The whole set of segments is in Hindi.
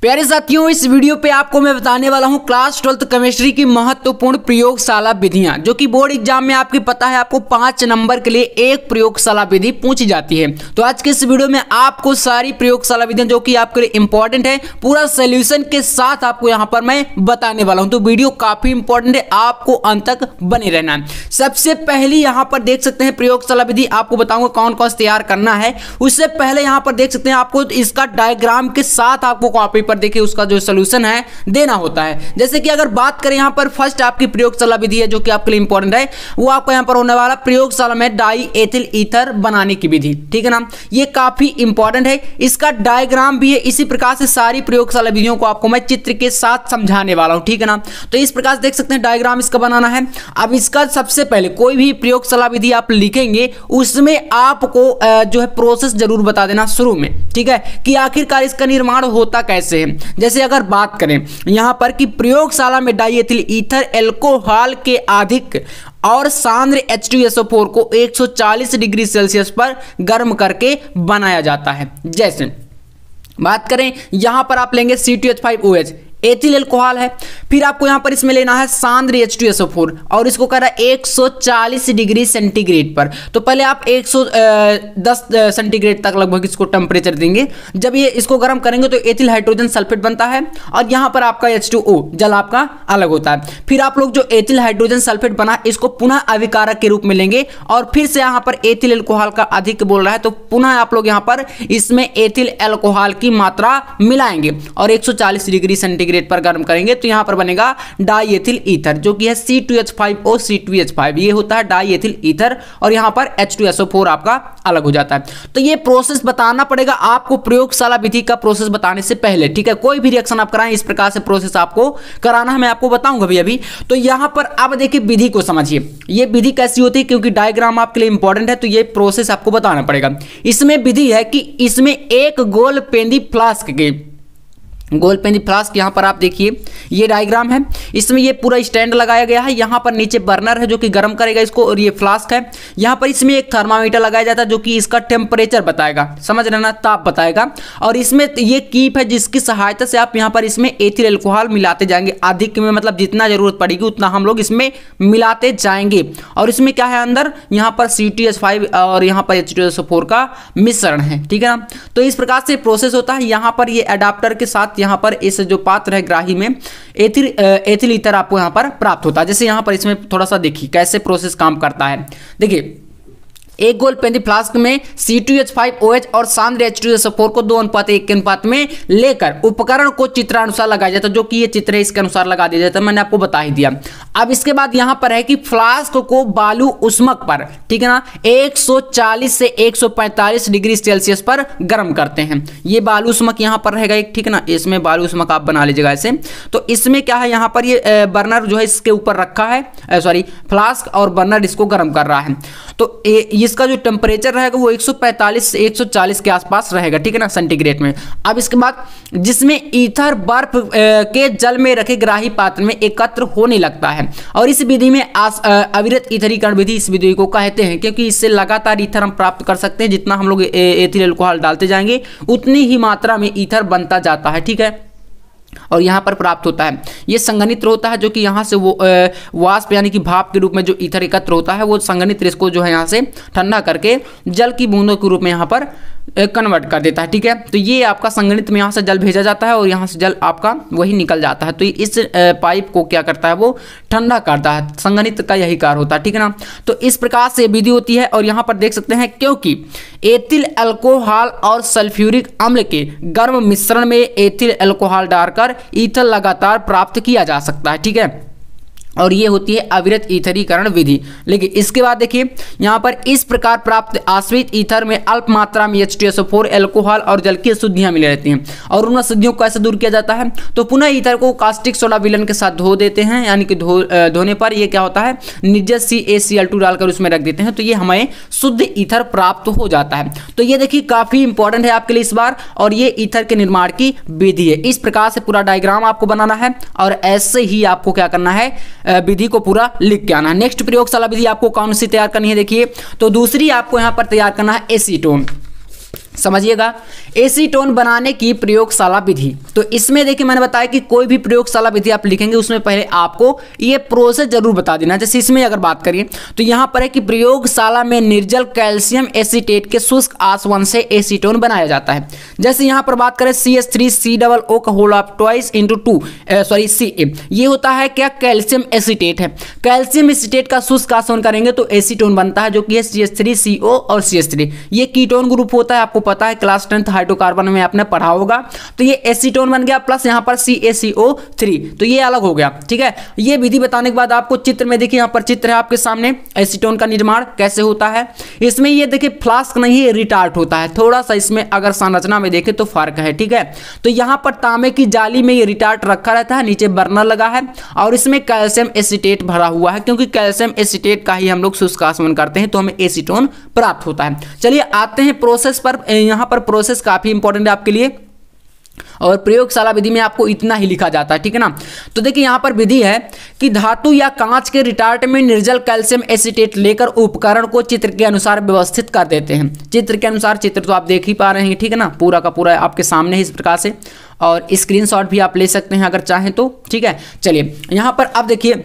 प्यारे साथियों, इस वीडियो पे आपको मैं बताने वाला हूं क्लास 12th केमिस्ट्री की महत्वपूर्ण प्रयोगशाला विधियां, जो कि बोर्ड एग्जाम में आपकी पता है आपको 5 नंबर के लिए एक प्रयोगशाला विधि पूछी जाती है। तो आज के इस वीडियो में आपको सारी प्रयोगशाला विधियां जो कि आपके लिए इंपॉर्टेंट है, पूरा सोल्यूशन के साथ आपको यहां पर मैं बताने वाला हूं। तो वीडियो काफी इंपॉर्टेंट है, आपको अंत तक बने रहना है। सबसे पहली यहां पर देख सकते हैं प्रयोगशाला विधि, आपको बताऊंगा कौन कौन तैयार करना है। उससे पहले यहां पर देख सकते हैं आपको इसका डायग्राम के साथ आपको कॉपी पर देखिए उसका जो सॉल्यूशन है देना होता है। जैसे कि अगर बात करें यहां पर फर्स्ट आपकी प्रयोगशाला विधि है जो कि आपके लिए इंपॉर्टेंट है, वो आपको यहां पर होने वाला प्रयोगशाला में डाई एथिल ईथर बनाने की विधि, ठीक है ना। ये काफी इंपॉर्टेंट है, इसका डायग्राम भी है। इसी प्रकार से सारी प्रयोगशाला विधियों को आपको मैं चित्र के साथ समझाने वाला हूं, ठीक है ना। तो इस प्रकार से देख सकते हैं डायग्राम इसका बनाना है। अब इसका सबसे पहले कोई भी प्रयोगशाला विधि आप लिखेंगे उसमें आपको जो है प्रोसेस जरूर बता देना शुरू में, ठीक है, कि आखिरकार इसका निर्माण होता कैसे है। जैसे अगर बात करें यहां पर कि प्रयोगशाला में डाईएथिल ईथर एल्कोहल के अधिक और सांद्र H2SO4 को 140 डिग्री सेल्सियस पर गर्म करके बनाया जाता है। जैसे बात करें यहां पर आप लेंगे C2H5OH, एथिल एल्कोहल है, फिर आपको यहां पर इसमें लेना है सांद्र H2SO4 और इसको कर रहा है 140 डिग्री सेंटीग्रेड पर। तो पहले आप 110 सेंटीग्रेड तक लगभग इसको टेम्परेचर देंगे। जब ये इसको गर्म करेंगे तो एथिल हाइड्रोजन सल्फेट बनता है और यहां पर आपका H2O जल आपका अलग होता है। फिर आप लोग जो एथिल हाइड्रोजन सल्फेट बना इसको पुनः अभिकारक के रूप में लेंगे और फिर से यहां पर एथिल एल्कोहल का अधिक बोल रहा है तो पुनः आप लोग यहां पर इसमें एथिल एल्कोहल की मात्रा मिलाएंगे और 140 डिग्री सेंटीग्रेड पर गर्म करेंगे तो यहां पर बनेगा डाईएथिल ईथर जो कि है C2H5O C2H5, ये होता है डाईएथिल ईथर और यहां पर H2SO4 आपका अलग हो जाता है। तो ये प्रोसेस बताना पड़ेगा आपको प्रयोगशाला विधि का प्रोसेस बताने से पहले, ठीक है। कोई भी रिएक्शन आप कराएं इस प्रकार से प्रोसेस आपको कराना है, मैं आपको बताऊंगा भी अभी। तो यहां पर अब देखिए विधि को समझिए, ये विधि कैसी होती है, क्योंकि डायग्राम आपके लिए इंपॉर्टेंट है तो ये प्रोसेस आपको बताना पड़ेगा। इसमें विधि है कि इसमें एक गोल पेंदी फ्लास्क के गोल पेंदी फ्लास्क यहां पर आप देखिए ये डायग्राम है, इसमें ये पूरा स्टैंड लगाया गया है, यहां पर नीचे बर्नर है जो कि गर्म करेगा इसको और ये फ्लास्क है। यहां पर इसमें एक थर्मामीटर लगाया जाता है जो कि इसका टेम्परेचर बताएगा, समझ रहे ना, ताप बताएगा। और इसमें ये कीप है जिसकी सहायता से आप यहां पर इसमें एथिल एल्कोहल मिलाते जाएंगे, अधिक में मतलब जितना जरूरत पड़ेगी उतना हम लोग इसमें मिलाते जाएंगे। और इसमें क्या है अंदर, यहां पर C2H5 और यहां पर H2SO4 का मिश्रण है, ठीक है ना। तो इस प्रकार से प्रोसेस होता है। यहां पर ये अडाप्टर के साथ यहां पर इस जो पात्र है ग्राही में एथिल ईथर आपको यहां पर प्राप्त होता है। जैसे यहां पर इसमें थोड़ा सा देखिए कैसे प्रोसेस काम करता है। देखिए एक गोल पेंदी फ्लास्क में C2H5OH और सांद्र H2SO4 को 2:1 के अनुपात में लेकर उपकरण को चित्रानुसार लगाया जाता है, जो कि ये चित्र है इसके अनुसार लगा दिया जाता है, मैंने आपको बता ही दिया। अब इसके बाद यहां पर है कि फ्लास्क को बालू उष्मक पर, ठीक है ना, 140 से 145 डिग्री सेल्सियस पर गर्म करते हैं। ये बालू उष्मक यहां पर रहेगा एक, ठीक है ना, इसमें बालू उष्मक आप बना लीजिएगा ऐसे। तो इसमें क्या है, यहां पर ये बर्नर जो है इसके ऊपर रखा है, सॉरी फ्लास्क और बर्नर इसको गर्म कर रहा है। तो इसका जो टेम्परेचर रहेगा वो 145 से 140 के आसपास रहेगा, ठीक है ना, सेंटीग्रेड में। अब इसके बाद जिसमें ईथर बर्फ के जल में रखे ग्राही पात्र में एकत्र होने लगता है और इस विधि में अविरत ईथरीकरण विधि इस विधि को कहते हैं, क्योंकि इससे लगातार ईथर हम प्राप्त कर सकते हैं। जितना हम लोग एथिल एल्कोहल डालते जाएंगे उतनी ही मात्रा में ईथर बनता जाता है, ठीक है, और यहाँ पर प्राप्त होता है। ये संघनित्र होता है जो कि यहाँ से वो वाष्प यानी कि भाप के रूप में जो ईथर एकत्र होता है वो संघनित्र इसको जो है यहाँ से ठंडा करके जल की बूंदों के रूप में यहाँ पर कन्वर्ट कर देता है, ठीक है। तो ये आपका संघनित्र में यहाँ से जल भेजा जाता है और यहाँ से जल आपका वही निकल जाता है। तो इस पाइप को क्या करता है, वो ठंडा करता है, संघनित्र का यही कार्य होता है, ठीक है ना। तो इस प्रकार से विधि होती है। और यहाँ पर देख सकते हैं क्योंकि एथिल अल्कोहल और सल्फ्यूरिक अम्ल के गर्म मिश्रण में एथिल अल्कोहल डालकर ईथर लगातार प्राप्त किया जा सकता है, ठीक है, और ये होती है अविरत ईथरीकरण विधि। लेकिन इसके बाद देखिए यहाँ पर इस प्रकार प्राप्त आश्रित ईथर में अल्प मात्रा में H2SO4 एल्कोहल और जल की अशुद्धियां मिली रहती हैं। और उन अशुद्धियों को कैसे दूर किया जाता है, तो पुनः ईथर को कास्टिक सोडा विलयन के साथ धो देते हैं, यानी कि धोने पर ये क्या होता है, निर्जस CaCl2 डालकर उसमें रख देते हैं तो ये हमें शुद्ध ईथर प्राप्त हो जाता है। तो ये देखिए काफी इंपॉर्टेंट है आपके लिए इस बार, और ये ईथर के निर्माण की विधि है। इस प्रकार से पूरा डायग्राम आपको बनाना है और ऐसे ही आपको क्या करना है, विधि को पूरा लिख के आना है। नेक्स्ट प्रयोगशाला विधि आपको कौन सी तैयार करनी है, देखिए तो दूसरी आपको यहां पर तैयार करना है एसीटोन। समझिएगा, एसीटोन बनाने की प्रयोगशाला विधि। तो इसमें देखिए मैंने बताया कि कोई भी प्रयोगशाला विधि आप लिखेंगे उसमें पहले आपको ये प्रोसेस जरूर बता देना। जैसे इसमें अगर बात करिए तो यहाँ पर है कि प्रयोगशाला में निर्जल कैल्शियम एसीटेट के शुष्क आसवन से एसीटोन बनाया जाता है। जैसे यहाँ पर बात करें CH3COO का whole of twice into 2 Ca, ये होता है क्या, कैल्शियम एसीटेट है। कैल्शियम एसीटेट का शुष्क आसवन करेंगे तो एसीटोन बनता है जो कि है CH3CO और CH3। ये कीटोन ग्रुप होता है, आपको पता है क्लास 10th हाइड्रोकार्बन में आपने पढ़ा होगा। तो ये एसीटोन बन गया प्लस यहाँ पर CaCO3, तो ये अलग हो गया। ठीक है, ये विधि बताने के बाद आपको चित्र में देखिए, यहाँ पर चित्र है आपके सामने एसीटोन का निर्माण कैसे होता है। इसमें ये देखिए फ्लास्क नहीं है, रिटार्ट होता है। थोड़ा सा इसमें अगर संरचना में देखें तो फर्क है। ठीक है, तो यहाँ पर तांबे की जाली में ये रिटार्ट रखा रहता है, नीचे बर्नर लगा है और इसमें कैल्शियम एसीटेट भरा हुआ है, क्योंकि कैल्शियम एसीटेट का ही हम लोग शुष्क आसवन करते हैं तो हमें एसीटोन प्राप्त होता है। चलिए आते हैं प्रोसेस पर। यहाँ पर प्रोसेस काफी इंपॉर्टेंट है आपके लिए और प्रयोगशाला विधि में आपको इतना ही लिखा जाता है। ठीक है ना, तो देखिए यहाँ पर विधि है कि धातु या कांच के रिटार्ट में निर्जल कैल्शियम एसीटेट लेकर उपकरण को चित्र के अनुसार व्यवस्थित कर देते हैं। चित्र के अनुसार, चित्र तो आप देख ही पा रहे हैं। ठीक है ना, पूरा का पूरा आपके सामने इस प्रकार से, और स्क्रीनशॉट भी आप ले सकते हैं अगर चाहें तो। ठीक है, चलिए यहाँ पर अब देखिए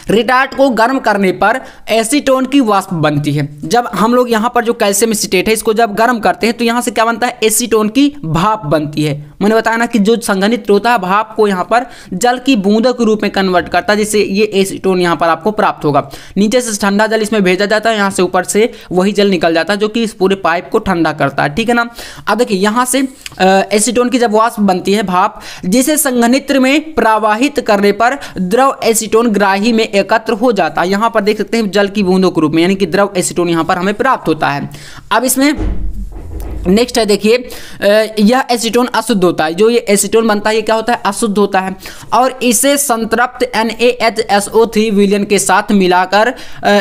रिटार्ट को गर्म करने पर एसीटोन की वाष्प बनती है। जब हम लोग यहाँ पर जो कैल्शियम एसीटेट है इसको जब गर्म करते हैं तो यहाँ से क्या बनता है, एसीटोन की भाप बनती है। मैंने बताया ना कि जो संघनित होता है भाप को यहाँ पर जल की बूंदों के रूप में कन्वर्ट करता है, जिससे ये एसीटोन यहाँ पर आपको प्राप्त होगा। नीचे से ठंडा जल इसमें भेजा जाता है, यहाँ से ऊपर से वही जल निकल जाता है जो कि इस पूरे पाइप को ठंडा करता है। ठीक है ना, अब देखिए यहाँ से एसीटोन की जब वाष्प बनती है भाप, जिसे संघनित्र में प्रवाहित करने पर द्रव एसीटोन ग्राही में एकत्र हो जाता है। यहाँ पर देख सकते हैं जल की बूंदों के रूप में, यानी कि द्रव एसीटोन यहाँ पर हमें प्राप्त होता है। अब इसमें नेक्स्ट है देखिए, यह एसीटोन अशुद्ध होता है। जो ये एसीटोन बनता है ये क्या होता है, अशुद्ध होता है, और इसे संतृप्त NaHSO3 विलयन के साथ मिलाकर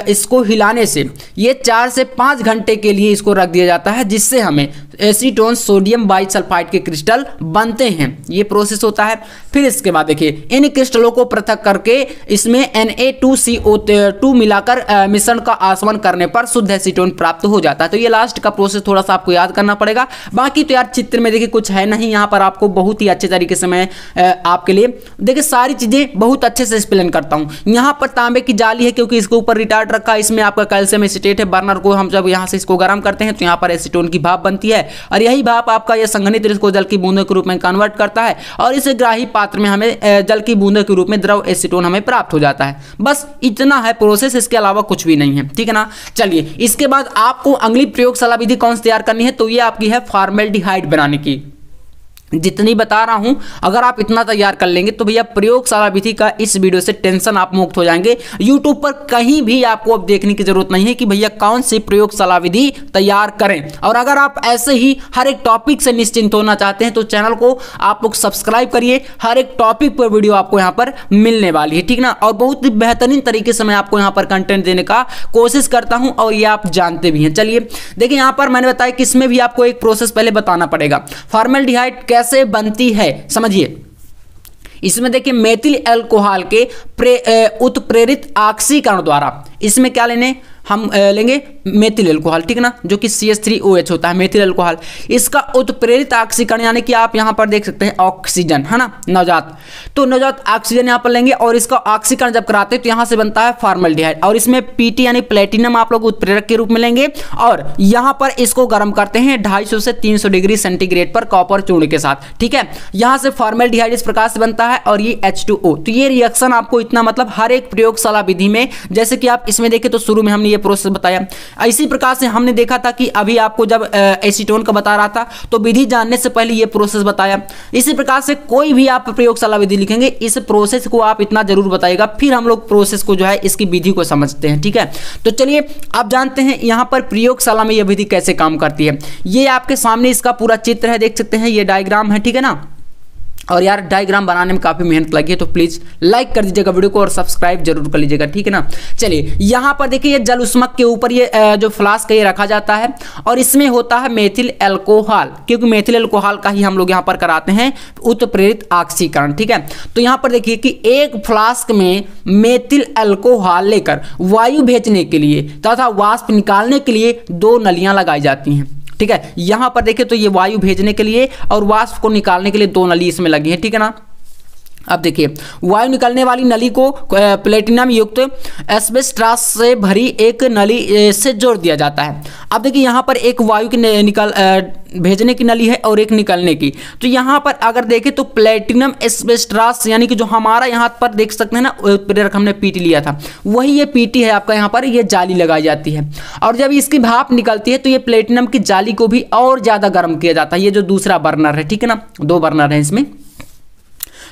इसको हिलाने से ये 4 से 5 घंटे के लिए इसको रख दिया जाता है, जिससे हमें एसीटोन सोडियम बाइसल्फाइड के क्रिस्टल बनते हैं। ये प्रोसेस होता है। फिर इसके बाद देखिए इन क्रिस्टलों को पृथक करके इसमें Na2CO2 मिलाकर मिश्रण का आसवन करने पर शुद्ध एसीटोन प्राप्त हो जाता है। तो ये लास्ट का प्रोसेस थोड़ा सा आपको याद करना पड़ेगा। बाकी तो यार चित्र में देखिए कुछ है नहीं, यहाँ पर आपको बहुत ही अच्छे तरीके से मैं आपके लिए देखिए सारी चीजें बहुत अच्छे से एक्सप्लेन करता हूँ। यहाँ पर तांबे की जाली है क्योंकि इसके ऊपर रिटार्ट रखा है, इसमें आपका कैल्शियम एसीटेट है। बर्नर को हम जब यहाँ से इसको गर्म करते हैं तो यहाँ पर एसीटोन की भाप बनती है, और यही भाप आपका यह संघनित इसको जल की बूंदों के रूप में कन्वर्ट करता है, और इस ग्राही पात्र में हमें जल की बूंदों के रूप में द्रव एसीटोन हमें प्राप्त हो जाता है। बस इतना है प्रोसेस, इसके अलावा कुछ भी नहीं है। ठीक है ना, चलिए इसके बाद आपको अगली प्रयोगशाला विधि कौन सी तैयार करनी है, तो ये आपकी है फॉर्मेल्डिहाइड बनाने की। जितनी बता रहा हूं अगर आप इतना तैयार कर लेंगे तो भैया प्रयोगशाला विधि का इस वीडियो से टेंशन आप मुक्त हो जाएंगे। यूट्यूब पर कहीं भी आपको अब देखने की जरूरत नहीं है कि भैया कौन सी प्रयोगशाला विधि तैयार करें। और अगर आप ऐसे ही हर एक टॉपिक से निश्चिंत होना चाहते हैं तो चैनल को आप लोग सब्सक्राइब करिए, हर एक टॉपिक पर वीडियो आपको यहाँ पर मिलने वाली है। ठीक ना, और बहुत ही बेहतरीन तरीके से मैं आपको यहाँ पर कंटेंट देने का कोशिश करता हूँ, और ये आप जानते भी हैं। चलिए देखिए यहाँ पर मैंने बताया कि इसमें भी आपको एक प्रोसेस पहले बताना पड़ेगा। फॉर्मेल्डिहाइड कैसे बनती है समझिए। इसमें देखिए मेथिल अल्कोहल के उत्प्रेरित ऑक्सीकरण द्वारा, इसमें क्या लेने हम लेंगे मेथिल अल्कोहल। ठीक ना, जो कि CH3OH होता है मेथिल अल्कोहल। इसका उत्प्रेरित ऑक्सीकरण यानी कि आप यहाँ पर देख सकते हैं ऑक्सीजन है ना, नवजात, तो नवजात ऑक्सीजन यहाँ पर लेंगे और इसका ऑक्सीकरण जब कराते हैं तो यहाँ से बनता है फॉर्मेल्डिहाइड। और इसमें PT यानी प्लेटिनम आप लोग उत्प्रेरक के रूप में लेंगे, और यहाँ पर इसको गर्म करते हैं 250 से 300 डिग्री सेंटीग्रेड पर कॉपर चूर्ण के साथ। ठीक है, यहाँ से फॉर्मेल्डिहाइड इस प्रकार से बनता है और ये H2O। तो ये रिएक्शन आपको इतना मतलब हर एक प्रयोगशाला विधि में, जैसे कि आप इसमें देखें तो शुरू में हमने ये प्रोसेस बताया, इसी प्रकार से हमने देखा था कि अभी आपको जब एसीटोन का बता रहा था तो विधि जानने से पहले ये प्रोसेस बताया। इसी प्रकार से कोई भी आप प्रयोगशाला विधि लिखेंगे इस प्रोसेस को आप इतना जरूर बताइएगा, फिर हम लोग प्रोसेस को जो है इसकी विधि को समझते हैं। ठीक है, तो चलिए आप जानते हैं यहाँ पर प्रयोगशाला में यह विधि कैसे काम करती है। ये आपके सामने इसका पूरा चित्र है, देख सकते हैं, ये डायग्राम है। ठीक है ना, और यार डायग्राम बनाने में काफी मेहनत लगी है तो प्लीज लाइक कर दीजिएगा वीडियो को और सब्सक्राइब जरूर कर लीजिएगा। ठीक है ना, चलिए यहाँ पर देखिए ये जल उष्मक के ऊपर ये जो फ्लास्क ये रखा जाता है और इसमें होता है मेथिल अल्कोहल, क्योंकि मेथिल अल्कोहल का ही हम लोग यहाँ पर कराते हैं उत्प्रेरित ऑक्सीकरण। ठीक है, तो यहाँ पर देखिए कि एक फ्लास्क में मेथिल अल्कोहल लेकर वायु भेजने के लिए तथा वाष्प निकालने के लिए 2 नलियां लगाई जाती हैं। ठीक है। यहाँ पर देखिए तो ये वायु भेजने के लिए और वाष्प को निकालने के लिए 2 नली इसमें लगी है, ठीक है ना। अब देखिए वायु निकलने वाली नली को प्लेटिनम युक्त एस्बेस्टॉस से भरी एक नली से जोड़ दिया जाता है। अब देखिए यहाँ पर एक वायु की भेजने की नली है और एक निकलने की। तो यहाँ पर अगर देखें तो प्लेटिनम एस्बेस्टॉस यानी कि जो हमारा यहाँ पर देख सकते हैं ना प्रेरक हमने पीटी लिया था, वही ये पीटी है आपका। यहाँ पर ये जाली लगाई जाती है और जब इसकी भाप निकलती है तो ये प्लेटिनम की जाली को भी और ज़्यादा गर्म किया जाता है। ये जो दूसरा बर्नर है, ठीक है ना, 2 बर्नर है इसमें।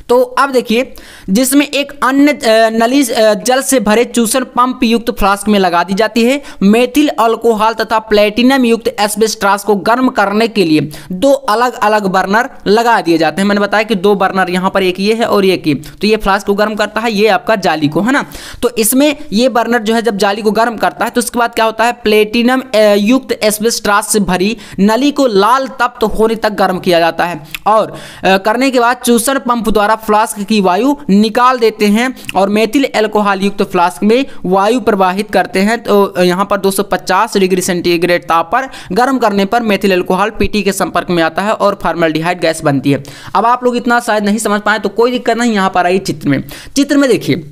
तो अब देखिए जिसमें एक अन्य नली जल से भरे चूसर पंप युक्त फ्लास्क में लगा दी जाती है। मेथिल अल्कोहल तथा प्लेटिनम युक्त एस्बेस्टॉस को गर्म करने के लिए 2 अलग अलग बर्नर लगा दिए जाते हैं। मैंने बताया कि 2 बर्नर यहाँ पर, एक ये है और एक ये। तो ये फ्लास्क को गर्म करता है, ये आपका जाली को, है ना। तो इसमें ये बर्नर जो है जब जाली को गर्म करता है तो उसके बाद क्या होता है, प्लेटिनम युक्त एस्बेस्टॉस से भरी नली को लाल तप्त होने तक गर्म किया जाता है और करने के बाद चूसर पंप द्वारा फ्लास्क की वायु निकाल देते हैं और मेथिल अल्कोहल युक्त फ्लास्क में वायु प्रवाहित करते हैं। तो यहाँ पर 250 डिग्री सेंटीग्रेड ताप पर गर्म करने पर मेथिल अल्कोहल पीटी के संपर्क में आता है और फॉर्मल्डिहाइड गैस बनती है। अब आप लोग इतना शायद नहीं समझ पाए तो कोई दिक्कत नहीं, यहाँ पर आइए चित्र में देखिए।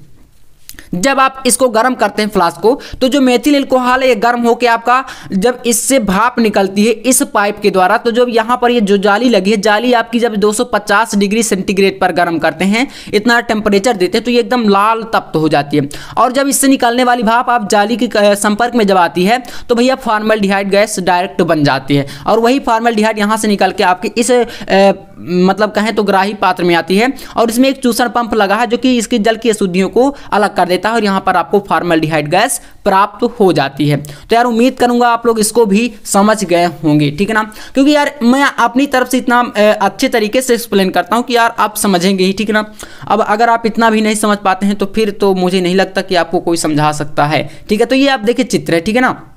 जब आप इसको गर्म करते हैं फ्लास्क को, तो जो मेथिल अल्कोहल है ये गर्म होकर आपका जब इससे भाप निकलती है इस पाइप के द्वारा, तो जब यहाँ पर ये जो जाली लगी है, जाली आपकी जब 250 डिग्री सेंटीग्रेड पर गर्म करते हैं, इतना टेम्परेचर देते हैं, तो ये एकदम लाल तप्त हो जाती है। और जब इससे निकलने वाली भाप आप जाली के संपर्क में जब आती है तो भैया फॉर्मल्डिहाइड गैस डायरेक्ट बन जाती है और वही फॉर्मल्डिहाइड यहाँ से निकल के आपकी इस मतलब कहें तो ग्राही पात्र में आती है और इसमें एक चूसर पंप लगा है जो कि इसके जल की अशुद्धियों को अलग कर देता है और यहाँ पर आपको फॉर्मल्डिहाइड गैस प्राप्त हो जाती है। तो यार उम्मीद करूंगा आप लोग इसको भी समझ गए होंगे, ठीक है ना, क्योंकि यार मैं अपनी तरफ से इतना अच्छे तरीके से एक्सप्लेन करता हूँ कि यार आप समझेंगे ही, ठीक है ना। अब अगर आप इतना भी नहीं समझ पाते हैं तो फिर तो मुझे नहीं लगता कि आपको कोई समझा सकता है, ठीक है। तो ये आप देखिए चित्र है, ठीक है ना।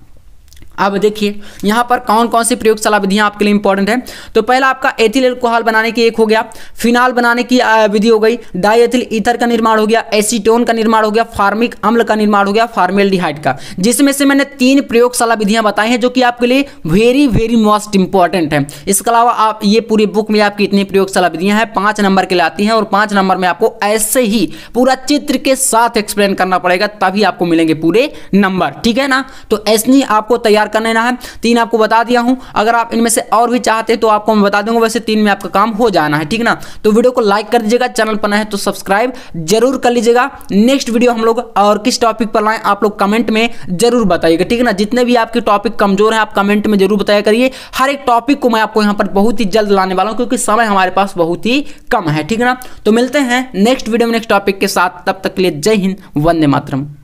अब देखिए यहाँ पर कौन कौन सी प्रयोगशाला विधियाँ आपके लिए इंपॉर्टेंट है। तो पहला आपका एथिल अल्कोहल बनाने की एक हो गया, फिनाल बनाने की विधि हो गई, डाइएथिल ईथर का निर्माण हो गया, एसीटोन का निर्माण हो गया, फार्मिक अम्ल का निर्माण हो गया, फॉर्मल्डिहाइड का, जिसमें से मैंने 3 प्रयोगशाला विधियाँ बताई हैं जो कि आपके लिए वेरी वेरी मोस्ट इंपॉर्टेंट है। इसके अलावा आप ये पूरी बुक में आपकी इतनी प्रयोगशाला विधियाँ हैं 5 नंबर के लिए आती हैं और 5 नंबर में आपको ऐसे ही पूरा चित्र के साथ एक्सप्लेन करना पड़ेगा, तभी आपको मिलेंगे पूरे नंबर, ठीक है ना। तो ऐसे ही आपको तैयार करना है। 3 आपको बता दिया हूं, अगर आप इनमें से और भी चाहते हैं तो आपको मैं बता दूंगा, वैसे 3 में आपका काम हो जाना है, ठीक ना। तो वीडियो को लाइक कर दीजिएगा, चैनल पर नए हैं तो सब्सक्राइब जरूर कर लीजिएगा। नेक्स्ट वीडियो हम लोग और किस टॉपिक पर लाएं आप लोग कमेंट में जरूर बताइएगा, ठीक है ना। जितने भी आपके टॉपिक कमजोर हैं आप कमेंट में जरूर बताया करिए। हर एक टॉपिक को मैं आपको यहाँ पर बहुत ही जल्द लाने वाला हूँ क्योंकि समय हमारे पास बहुत ही कम है, ठीक है ना। तो मिलते हैं नेक्स्ट वीडियो में नेक्स्ट टॉपिक के साथ, तब तक के लिए जय हिंद, वंदे मातरम।